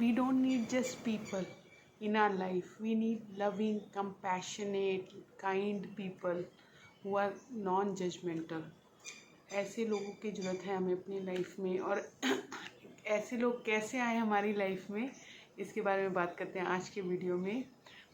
We don't need just people in our life. We need loving, compassionate, kind people who are non-judgmental. ऐसे लोगों की ज़रूरत है हमें अपनी लाइफ में। और ऐसे लोग कैसे आए हमारी लाइफ में, इसके बारे में बात करते हैं आज के वीडियो में।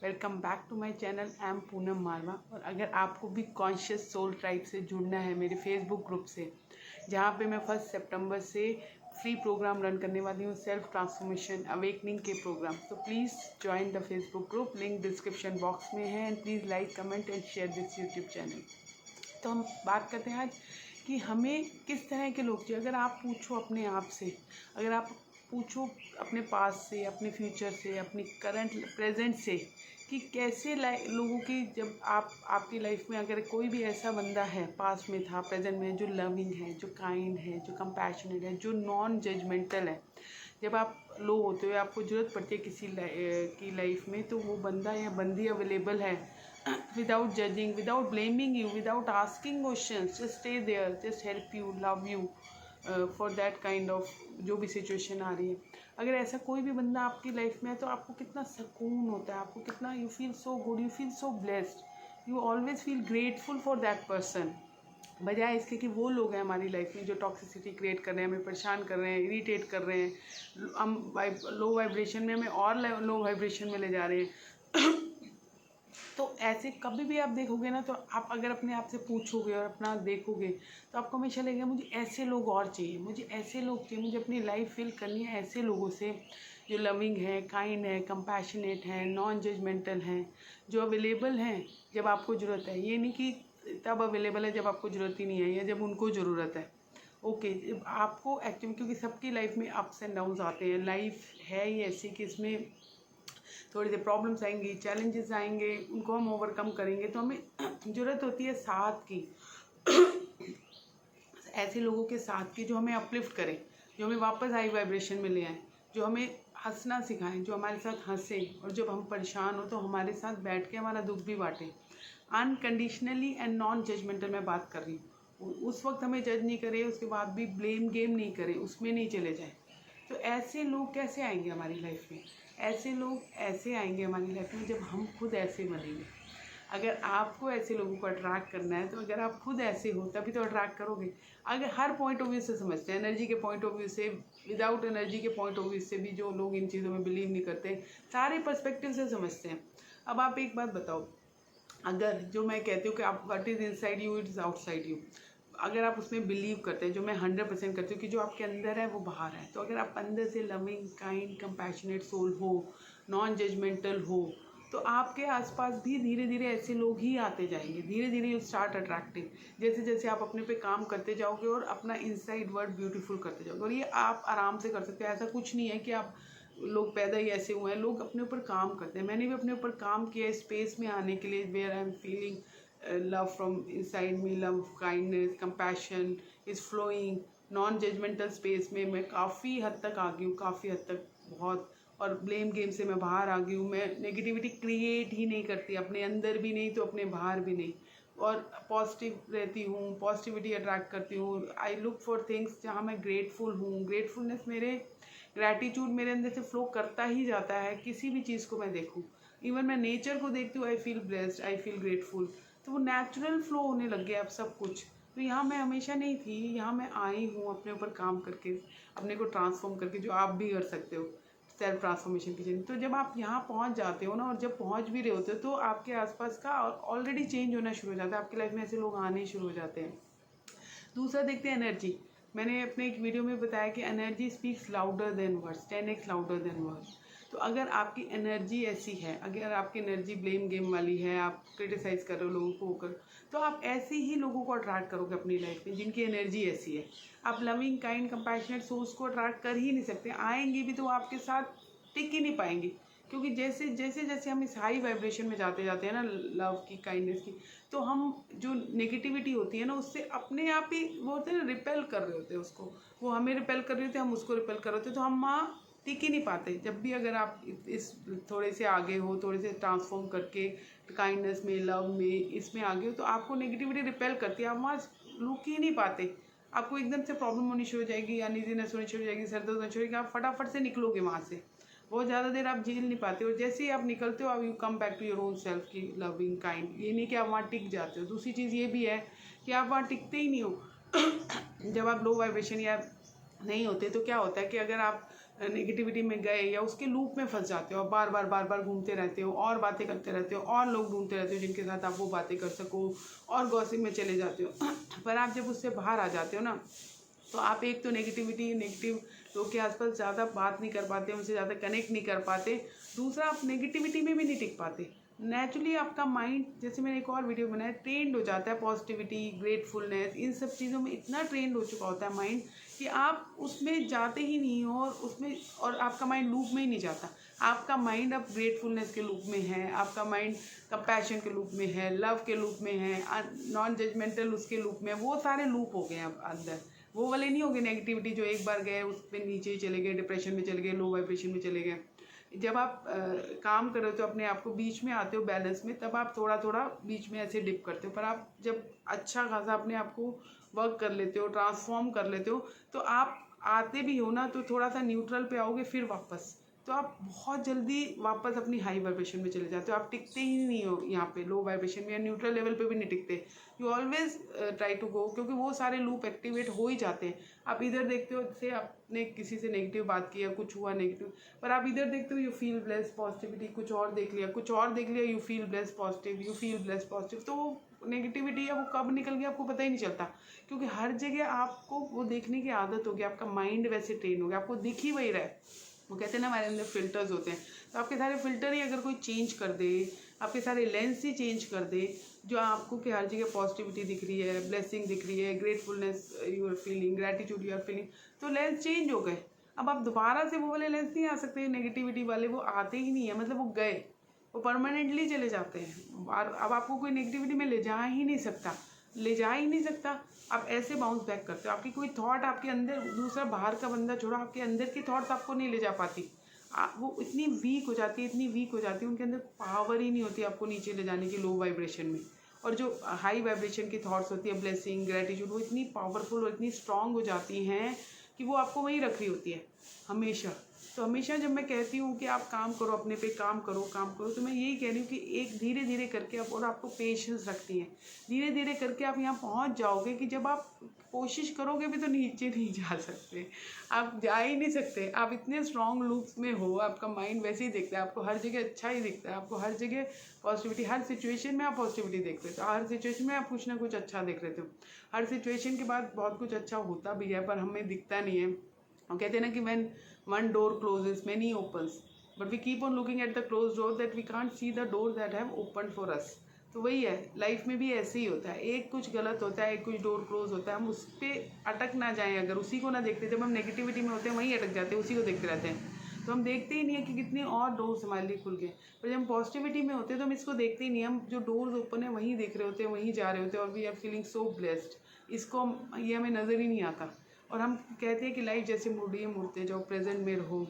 Welcome back to my channel, I am Poonam Marwah. और अगर आपको भी कॉन्शियस सोल ट्राइब से जुड़ना है मेरे फेसबुक ग्रुप से, जहाँ पे मैं 1 सितंबर से फ्री प्रोग्राम रन करने वाली हूँ, सेल्फ ट्रांसफॉर्मेशन अवेकनिंग के प्रोग्राम, तो please join the Facebook group. Link description box में है। And please like, comment and share this YouTube channel. तो हम बात करते हैं आज कि हमें किस तरह के लोग चाहिए। अगर आप पूछो अपने आप से, अगर आप पूछो अपने पास से, अपने फ्यूचर से, अपनी करंट प्रेजेंट से, कि कैसे लोगों की, जब आपकी लाइफ में अगर कोई भी ऐसा बंदा है, पास्ट में था, प्रेजेंट में, जो लविंग है, जो काइंड है, जो कंपैशनेट है, जो नॉन जजमेंटल है, जब आप लो होते हो, आपको ज़रूरत पड़ती है किसी की लाइफ में, तो वो बंदा या बंदी अवेलेबल है without judging, without blaming you, without asking questions, just stay there, just help you, love you for that kind of जो भी सिचुएशन आ रही है। अगर ऐसा कोई भी बंदा आपकी लाइफ में है तो आपको कितना सुकून होता है, आपको कितना, you feel so good, you feel so blessed, you always feel grateful for that person. बजाय इसके कि वो लोग हैं हमारी लाइफ में जो टॉक्सिसिटी क्रिएट कर रहे हैं, हमें परेशान कर रहे हैं, इरिटेट कर रहे हैं, हम लो वाइब्रेशन में हमें और लो वाइब्रेशन में ले जा रहे हैं। तो ऐसे कभी भी आप देखोगे ना, तो आप अगर अपने आप से पूछोगे और अपना देखोगे, तो आपको हमेशा लगेगा मुझे ऐसे लोग और चाहिए, मुझे ऐसे लोग चाहिए, मुझे अपनी लाइफ फील करनी है ऐसे लोगों से, जो लविंग है, काइंड है, कंपैशनेट है, नॉन जजमेंटल हैं, जो अवेलेबल हैं जब आपको ज़रूरत है। ये नहीं कि तब अवेलेबल है जब आपको ज़रूरत ही नहीं है, या जब उनको ज़रूरत है। ओके, आपको एक्चुअली, क्योंकि सबकी लाइफ में अप्स एंड डाउन्स आते हैं, लाइफ है ही ऐसी कि इसमें थोड़ी सी प्रॉब्लम्स आएंगी, चैलेंजेस आएंगे, उनको हम ओवरकम करेंगे। तो हमें ज़रूरत होती है साथ की, ऐसे लोगों के साथ की जो हमें अपलिफ्ट करें, जो हमें वापस हाई वाइब्रेशन में ले आएँ, जो हमें हंसना सिखाएं, जो हमारे साथ हंसें, और जब हम परेशान हो तो हमारे साथ बैठ के हमारा दुख भी बांटें। अनकंडीशनली एंड नॉन जजमेंटल मैं बात कर रही हूँ। उस वक्त हमें जज नहीं करे, उसके बाद भी ब्लेम गेम नहीं करें, उसमें नहीं चले जाएं। तो ऐसे लोग कैसे आएंगे हमारी लाइफ में? ऐसे लोग ऐसे आएंगे हमारी लाइफ में जब हम खुद ऐसे बनेंगे। अगर आपको ऐसे लोगों को अट्रैक्ट करना है, तो अगर आप खुद ऐसे हो तभी तो अट्रैक्ट करोगे। अगर हर पॉइंट ऑफ व्यू से समझते हैं, एनर्जी के पॉइंट ऑफ व्यू से, विदाउट एनर्जी के पॉइंट ऑफ व्यू से भी, जो लोग इन चीज़ों में बिलीव नहीं करते, सारे पर्सपेक्टिव से समझते हैं। अब आप एक बात बताओ, अगर जो मैं कहती हूँ कि आप what is inside you it is outside you, अगर आप उसमें बिलीव करते हैं, जो मैं 100% करती हूँ कि जो आपके अंदर है वो बाहर है, तो अगर आप अंदर से लविंग, काइंड, कंपैशनेट सोल हो, नॉन जजमेंटल हो, तो आपके आसपास भी धीरे धीरे ऐसे लोग ही आते जाएंगे। धीरे धीरे यू स्टार्ट अट्रैक्टिंग, जैसे जैसे आप अपने पे काम करते जाओगे और अपना इनसाइड वर्ड ब्यूटीफुल करते जाओगे। और ये आप आराम से कर सकते हैं, ऐसा कुछ नहीं है कि आप लोग पैदा ही ऐसे हुए हैं, लोग अपने ऊपर काम करते हैं। मैंने भी अपने ऊपर काम किया स्पेस में आने के लिए, where I am feeling love from inside me, love, kindness, compassion is flowing, non judgmental space में मैं काफ़ी हद तक आ गई हूँ, काफ़ी हद तक बहुत। और ब्लेम गेम से मैं बाहर आ गई हूँ। मैं नेगेटिविटी क्रिएट ही नहीं करती, अपने अंदर भी नहीं तो अपने बाहर भी नहीं, और पॉजिटिव रहती हूँ, पॉजिटिविटी अट्रैक्ट करती हूँ। आई लुक फॉर थिंग्स जहाँ मैं ग्रेटफुल हूँ, ग्रेटफुलनेस मेरे, ग्रैटिट्यूड मेरे अंदर से फ्लो करता ही जाता है। किसी भी चीज़ को मैं देखूँ, इवन मैं नेचर को देखती हूँ, I feel blessed, I feel grateful. तो वो नेचुरल फ्लो होने लग गया अब सब कुछ। तो यहाँ मैं हमेशा नहीं थी, यहाँ मैं आई हूँ अपने ऊपर काम करके, अपने को ट्रांसफॉर्म करके, जो आप भी कर सकते हो सेल्फ ट्रांसफॉर्मेशन की जर्नी। तो जब आप यहाँ पहुँच जाते हो ना, और जब पहुँच भी रहे होते हो, तो आपके आसपास का ऑलरेडी चेंज होना शुरू हो जाता है, आपकी लाइफ में ऐसे लोग आने शुरू हो जाते हैं। दूसरा देखते हैं एनर्जी। मैंने अपने एक वीडियो में बताया कि energy speaks louder than words, 10x louder than words. तो अगर आपकी एनर्जी ऐसी है, अगर आपकी एनर्जी ब्लेम गेम वाली है, आप क्रिटिसाइज कर रहे हो लोगों को होकर, तो आप ऐसे ही लोगों को अट्रैक्ट करोगे अपनी लाइफ में जिनकी एनर्जी ऐसी है। आप लविंग, काइंड, कंपैशनेट सोल्स को अट्रैक्ट कर ही नहीं सकते। आएंगे भी तो आपके साथ टिक ही नहीं पाएंगे, क्योंकि जैसे जैसे जैसे हम इस हाई वाइब्रेशन में जाते जाते हैं ना, लव की, काइंडनेस की, तो हम जो नेगेटिविटी होती है ना, उससे अपने आप ही वो होते हैं ना, रिपेल कर रहे होते हैं उसको। वो हमें रिपेल कर रहे होते हैं, हम उसको रिपेल कर रहे होते हैं, तो हम वहाँ टिक ही नहीं पाते। जब भी अगर आप इस थोड़े से आगे हो, थोड़े से ट्रांसफॉर्म करके काइंडनेस में, लव में, इसमें आगे हो, तो आपको नेगेटिविटी रिपेल करती है, आप वहाँ रुक ही नहीं पाते। आपको एकदम से प्रॉब्लम होनी शुरू हो जाएगी, अनइजीनेस होनी शुरू हो जाएगी, सर दर्द होनी शुरू हो जाएगी, आप फटाफट से निकलोगे वहाँ से। बहुत ज़्यादा देर आप झेल नहीं पाते हो। जैसे ही आप निकलते हो, अब you come back to your own self की लविंग काइंड। ये नहीं कि आप वहाँ टिक जाते हो। दूसरी चीज़ ये भी है कि आप वहाँ टिकते ही नहीं हो। जब आप लो वाइब्रेशन या नहीं होते तो क्या होता है कि अगर आप नेगेटिविटी में गए या उसके लूप में फंस जाते हो, बार बार घूमते रहते हो और बातें करते रहते हो और लोग ढूंढते रहते हो जिनके साथ आप वो बातें कर सको और गॉसिप में चले जाते हो। पर आप जब उससे बाहर आ जाते हो ना, तो आप एक तो नेगेटिव लोग के आसपास ज़्यादा बात नहीं कर पाते, उनसे ज़्यादा कनेक्ट नहीं कर पाते। दूसरा, आप नेगेटिविटी में भी नहीं टिक पाते। नेचुरली आपका माइंड, जैसे मैंने एक और वीडियो बनाया, ट्रेंड हो जाता है पॉजिटिविटी, ग्रेटफुलनेस, इन सब चीज़ों में इतना ट्रेंड हो चुका होता है माइंड कि आप उसमें जाते ही नहीं हो और आपका माइंड लूप में ही नहीं जाता। आपका माइंड अब ग्रेटफुलनेस के लूप में है, आपका माइंड कंपैशन के लूप में है, लव के लूप में है, नॉन जजमेंटल उसके लूप में। वो सारे लूप हो गए अब अंदर। वो वाले नहीं हो गए नेगेटिविटी जो एक बार गए उस पर नीचे ही चले गए, डिप्रेशन में चले गए, लो वाइब्रेशन में चले गए। जब आप काम कर रहे हो तो अपने आप को बीच में आते हो बैलेंस में, तब आप थोड़ा थोड़ा बीच में ऐसे डिप करते हो। पर आप जब अच्छा खासा अपने आप को वर्क कर लेते हो, ट्रांसफॉर्म कर लेते हो, तो आप आते भी हो ना तो थोड़ा सा न्यूट्रल पे आओगे, फिर वापस तो आप बहुत जल्दी वापस अपनी हाई वाइब्रेशन में चले जाते हो। आप टिकते ही नहीं हो यहाँ पे लो वाइब्रेशन में या न्यूट्रल लेवल पे भी नहीं टिकते। You always try to go, क्योंकि वो सारे लूप एक्टिवेट हो ही जाते हैं। आप इधर देखते हो, जैसे आपने किसी से नेगेटिव बात की या कुछ हुआ नेगेटिव, पर आप इधर देखते हो, यू फील ब्लेस पॉजिटिविटी, कुछ और देख लिया, you feel bless positive, you feel bless positive. तो वो नेगेटिविटी है वो कब निकल गया आपको पता ही नहीं चलता, क्योंकि हर जगह आपको वो देखने की आदत होगी, आपका माइंड वैसे ट्रेन हो गया, आपको दिख ही वही रहा है। वो कहते हैं ना हमारे अंदर फिल्टर्स होते हैं, तो आपके सारे फिल्टर ही अगर कोई चेंज कर दे, आपके सारे लेंस ही चेंज कर दे, जो आपको कि हर जगह पॉजिटिविटी दिख रही है, ब्लेसिंग दिख रही है, gratefulness you are feeling, gratitude you are feeling, तो लेंस चेंज हो गए। अब आप दोबारा से वो वाले लेंस नहीं आ सकते, नेगेटिविटी वाले वो आते ही नहीं है, मतलब वो गए, वो परमानेंटली चले जाते हैं। और अब आपको कोई नेगेटिविटी में ले जा ही नहीं सकता, आप ऐसे बाउंस बैक करते हो। आपकी कोई थॉट आपके अंदर, दूसरा बाहर का बंदा छोड़ो, आपके अंदर की थॉट्स आपको नहीं ले जा पाती। वो इतनी वीक हो जाती है, उनके अंदर पावर ही नहीं होती आपको नीचे ले जाने की लो वाइब्रेशन में। और जो हाई वाइब्रेशन की थॉट्स होती है, ब्लेसिंग, ग्रेटिट्यूड, वो इतनी पावरफुल और इतनी स्ट्रांग हो जाती हैं कि वो आपको वहीं रख रही होती है हमेशा। तो हमेशा जब मैं कहती हूँ कि आप काम करो, अपने पे काम करो, तो मैं यही कह रही हूँ कि एक धीरे धीरे करके आप, और आपको पेशेंस रखती है, धीरे धीरे करके आप यहाँ पहुँच जाओगे कि जब आप कोशिश करोगे भी तो नीचे नहीं जा सकते, आप जा ही नहीं सकते। आप इतने स्ट्रॉन्ग लूप्स में हो, आपका माइंड वैसे ही देखता है, आपको हर जगह अच्छा ही दिखता है, आपको हर जगह पॉजिटिविटी, हर सिचुएशन में आप पॉजिटिविटी देख रहे हो, हर सिचुएशन में आप कुछ ना कुछ अच्छा देख रहे हो। हर सिचुएशन के बाद बहुत कुछ अच्छा होता भी है, पर हमें दिखता नहीं है। और कहते हैं ना कि when one door closes many opens, but we keep on looking at the closed door that we can't see the doors that have opened for us। तो वही है, लाइफ में भी ऐसे ही होता है, एक कुछ गलत होता है, एक कुछ डोर क्लोज होता है, हम उस पर अटक ना जाएं, अगर उसी को ना देखते, जब हम नेगेटिविटी में होते हैं वहीं अटक जाते हैं, उसी को देखते रहते हैं, तो हम देखते ही नहीं है कि कितने और डोर्स हमारे लिए खुल गए। पर जब हम पॉजिटिविटी में होते हैं तो हम इसको देखते ही नहीं, हम जो डोर्स ओपन है वहीं देख रहे होते हैं, वहीं जा रहे होते हैं, और we are feeling so blessed. ये हमें नज़र ही नहीं आता। और हम कहते हैं कि लाइफ जैसे मुड़ते जाओ, प्रेजेंट में रहो,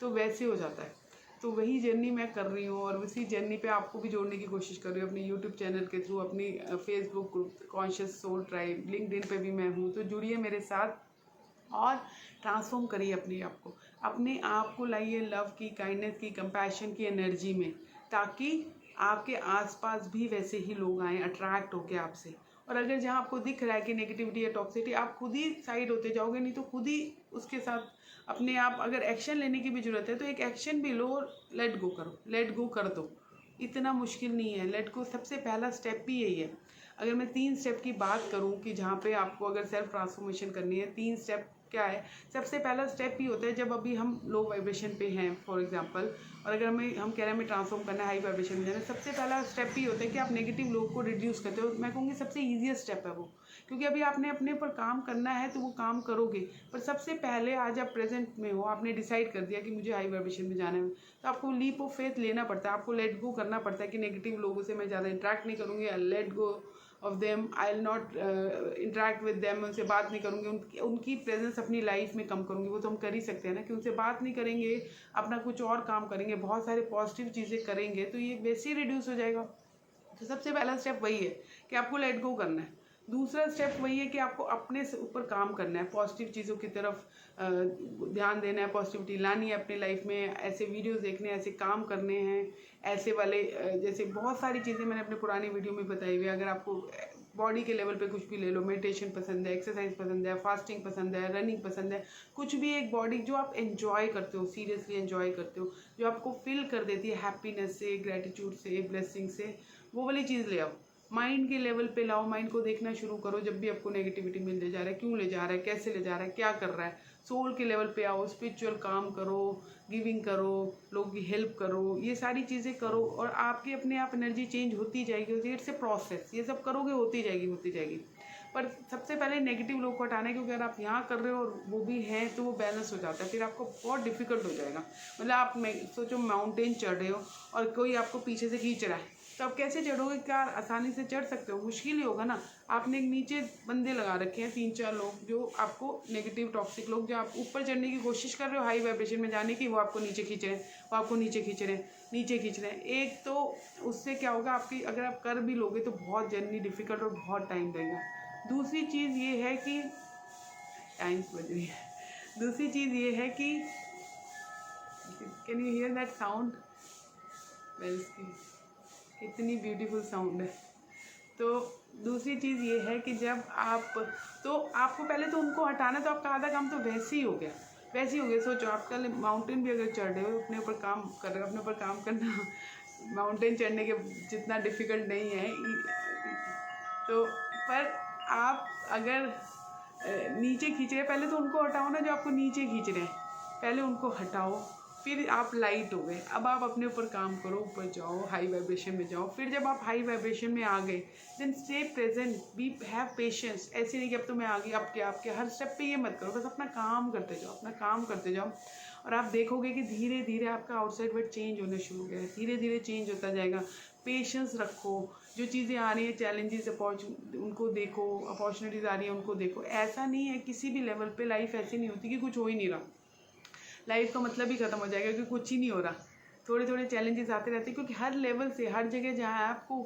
तो वैसे हो जाता है। तो वही जर्नी मैं कर रही हूँ, और उसी जर्नी पे आपको भी जोड़ने की कोशिश कर रही हूँ अपनी यूट्यूब चैनल के थ्रू, अपनी Facebook group conscious soul tribe, LinkedIn पे भी मैं हूँ। तो जुड़िए मेरे साथ और ट्रांसफॉर्म करिए अपने आप को लाइए लव की, काइंडनेस की, कंपैशन की एनर्जी में, ताकि आपके आसपास भी वैसे ही लोग आएँ, अट्रैक्ट होके आपसे। और अगर जहाँ आपको दिख रहा है कि नेगेटिविटी या टॉक्सिसिटी, आप खुद ही साइड होते जाओगे, नहीं तो खुद ही उसके साथ अपने आप, अगर एक्शन लेने की भी ज़रूरत है तो एक एक्शन भी लो, लेट गो कर दो। इतना मुश्किल नहीं है, लेट गो सबसे पहला स्टेप भी यही है। अगर मैं 3 स्टेप की बात करूं कि जहाँ पे आपको अगर सेल्फ ट्रांसफॉर्मेशन करनी है, 3 स्टेप क्या है। सबसे पहला स्टेप ही होता है जब अभी हम लो वाइब्रेशन पे हैं फॉर एग्जांपल, और अगर हम कह रहे हैं हमें ट्रांसफॉर्म करना है, हाई वाइब्रेशन में जाना है, सबसे पहला स्टेप ही होता है कि आप नेगेटिव लोग को रिड्यूस करते हो। मैं कहूँगी सबसे ईजिएस्ट स्टेप है वो, क्योंकि अभी आपने अपने ऊपर काम करना है तो वो काम करोगे, पर सबसे पहले आज आप प्रेजेंट में हो, आपने डिसाइड कर दिया कि मुझे हाई वाइब्रेशन में जाना है, तो आपको लीप ऑफ फेथ लेना पड़ता है, आपको लेट गो करना पड़ता है कि नेगेटिव लोगों से मैं ज़्यादा इंटरेक्ट नहीं करूँगी, I let go of them, I will not interact with them, उनसे बात नहीं करूँगी, उनकी प्रेजेंस अपनी लाइफ में कम करूँगी। वो तो हम कर ही सकते हैं ना, कि उनसे बात नहीं करेंगे, अपना कुछ और काम करेंगे, बहुत सारे पॉजिटिव चीज़ें करेंगे, तो ये वैसे ही रिड्यूस हो जाएगा। तो सबसे पहला स्टेप वही है कि आपको लेट गो करना है। दूसरा स्टेप वही है कि आपको अपने से ऊपर काम करना है, पॉजिटिव चीज़ों की तरफ ध्यान देना है, पॉजिटिविटी लानी है अपनी लाइफ में, ऐसे वीडियोस देखने हैं, ऐसे काम करने हैं, ऐसे वाले जैसे बहुत सारी चीज़ें मैंने अपने पुरानी वीडियो में बताई हुई है। अगर आपको बॉडी के लेवल पे कुछ भी ले लो, मेडिटेशन पसंद है, एक्सरसाइज पसंद है, फास्टिंग पसंद है, रनिंग पसंद है, कुछ भी एक बॉडी जो आप एंजॉय करते हो, सीरियसली एंजॉय करते हो, जो आपको फील कर देती है हैप्पीनेस से, ग्रेटिट्यूड से, ब्लेसिंग से, वो वाली चीज़ ले आओ। माइंड के लेवल पे लाओ, माइंड को देखना शुरू करो जब भी आपको नेगेटिविटी मिल जा रहा है, क्यों ले जा रहा है, कैसे ले जा रहा है, क्या कर रहा है। सोल के लेवल पे आओ, स्पिरिचुअल काम करो, गिविंग करो, लोगों की हेल्प करो, ये सारी चीज़ें करो और आपकी अपने आप एनर्जी चेंज होती जाएगी। इट्स ए प्रोसेस, ये सब करोगे होती जाएगी। पर सबसे पहले नेगेटिव लोग को हटाना है, क्योंकि अगर आप यहाँ कर रहे हो और वो भी हैं तो वो बैलेंस हो जाता है, फिर आपको बहुत डिफिकल्ट हो जाएगा। मतलब आप सोचो माउंटेन चढ़ रहे हो और कोई आपको पीछे से खींच रहा है, तो आप कैसे चढ़ोगे? क्या आसानी से चढ़ सकते हो? मुश्किल ही होगा ना। आपने नीचे बंदे लगा रखे हैं 3-4 लोग जो आपको नेगेटिव टॉक्सिक लोग, जो आप ऊपर चढ़ने की कोशिश कर रहे हो हाई वाइब्रेशन में जाने की, वो आपको नीचे खींच रहे हैं, वो आपको नीचे खींच रहे हैं। एक तो उससे क्या होगा, आपकी अगर आप कर भी लोगे तो बहुत जर्नी डिफिकल्ट और बहुत टाइम लगेगा। दूसरी चीज़ ये है कि टाइम्स बज रही है। दूसरी चीज़ ये है कि can you hear that sound? Bells की कितनी ब्यूटीफुल साउंड है। तो दूसरी चीज़ ये है कि जब आप, तो आपको पहले तो उनको हटाना, तो आपका आधा काम तो वैसे ही हो गया। सोचो आप कल माउंटेन भी अगर चढ़ रहे हो, अपने ऊपर काम कर रहे हो, अपने ऊपर काम करना माउंटेन चढ़ने के जितना डिफ़िकल्ट नहीं है। तो पर आप अगर नीचे खींच रहे हैं, पहले तो उनको हटाओ ना जो आपको नीचे खींच रहे हैं, पहले उनको हटाओ, फिर आप लाइट हो गए। अब आप अपने ऊपर काम करो, ऊपर जाओ, हाई वाइब्रेशन में जाओ। फिर जब आप हाई वाइब्रेशन में आ गए, then stay present, be have patience. ऐसे नहीं कि अब तो मैं आ गई, आपके हर स्टेप पे ये मत करो, बस अपना काम करते जाओ और आप देखोगे कि धीरे धीरे आपका आउटसाइड वर्ल्ड चेंज होना शुरू हो गया है, धीरे धीरे चेंज होता जाएगा। पेशेंस रखो, जो चीज़ें आ रही हैं, चैलेंजेस उनको देखो, अपॉर्चुनिटीज़ आ रही हैं उनको देखो। ऐसा नहीं है, किसी भी लेवल पे लाइफ ऐसी नहीं होती कि कुछ हो ही नहीं रहा। लाइफ का मतलब ही ख़त्म हो जाएगा कि कुछ ही नहीं हो रहा। थोड़े थोड़े चैलेंजेस आते रहते हैं, क्योंकि हर लेवल से, हर जगह जहाँ है आपको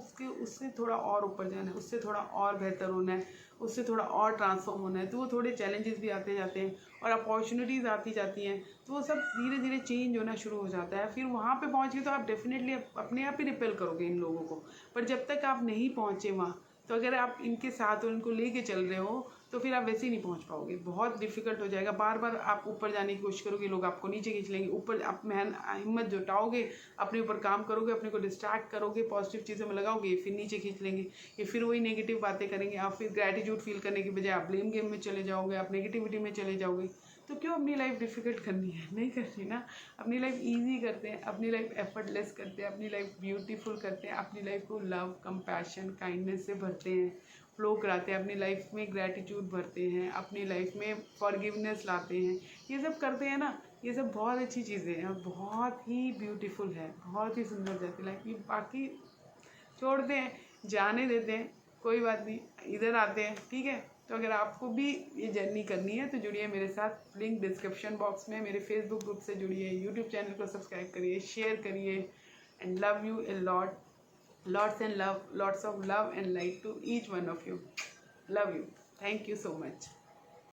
उससे थोड़ा और ऊपर जाना है, उससे थोड़ा और बेहतर होना है, उससे थोड़ा और ट्रांसफॉर्म होना है। तो वो थोड़े चैलेंजेस भी आते जाते हैं और अपॉर्चुनिटीज़ आती जाती हैं, तो वो सब धीरे धीरे चेंज होना शुरू हो जाता है। फिर वहाँ पे पहुँच गए तो आप डेफिनेटली अपने आप ही रिपेल करोगे इन लोगों को। पर जब तक आप नहीं पहुँचे वहाँ, तो अगर आप इनके साथ और इनको लेके चल रहे हो, तो फिर आप वैसे ही नहीं पहुंच पाओगे, बहुत डिफिकल्ट हो जाएगा। बार बार आप ऊपर जाने की कोशिश करोगे, लोग आपको नीचे खींच लेंगे। ऊपर आप हिम्मत जुटाओगे, अपने ऊपर काम करोगे, अपने को डिस्ट्रैक्ट करोगे, पॉजिटिव चीज़ों में लगाओगे, फिर नीचे खींच लेंगे, ये फिर वही नेगेटिव बातें करेंगे। आप फिर ग्रेटिट्यूड फील करने की बजाय आप ब्लेम गेम में चले जाओगे, आप नेगेटिविटी में चले जाओगे। तो क्यों अपनी लाइफ डिफ़िकल्ट करनी है? नहीं करनी ना। अपनी लाइफ ईजी करते हैं, अपनी लाइफ एफर्टलेस करते हैं, अपनी लाइफ ब्यूटीफुल करते हैं, अपनी लाइफ को लव, कंपैशन, काइंडनेस से भरते हैं, फ्लो कराते हैं, अपनी लाइफ में ग्रैटिट्यूड भरते हैं, अपनी लाइफ में फॉरगिवनेस लाते हैं। ये सब करते हैं ना, ये सब बहुत अच्छी चीज़ें हैं और बहुत ही ब्यूटीफुल है, बहुत ही सुंदर जाती लाइफ। ये बाकी छोड़ते हैं, जाने देते हैं, कोई बात नहीं, इधर आते हैं, ठीक है। तो अगर आपको भी ये जर्नी करनी है तो जुड़िए मेरे साथ, लिंक डिस्क्रिप्शन बॉक्स में। मेरे फेसबुक ग्रुप से जुड़िए, यूट्यूब चैनल को सब्सक्राइब करिए, शेयर करिए। And love U a lot, lots and love, lots of love and light to each one of you. Love you. Thank you so much.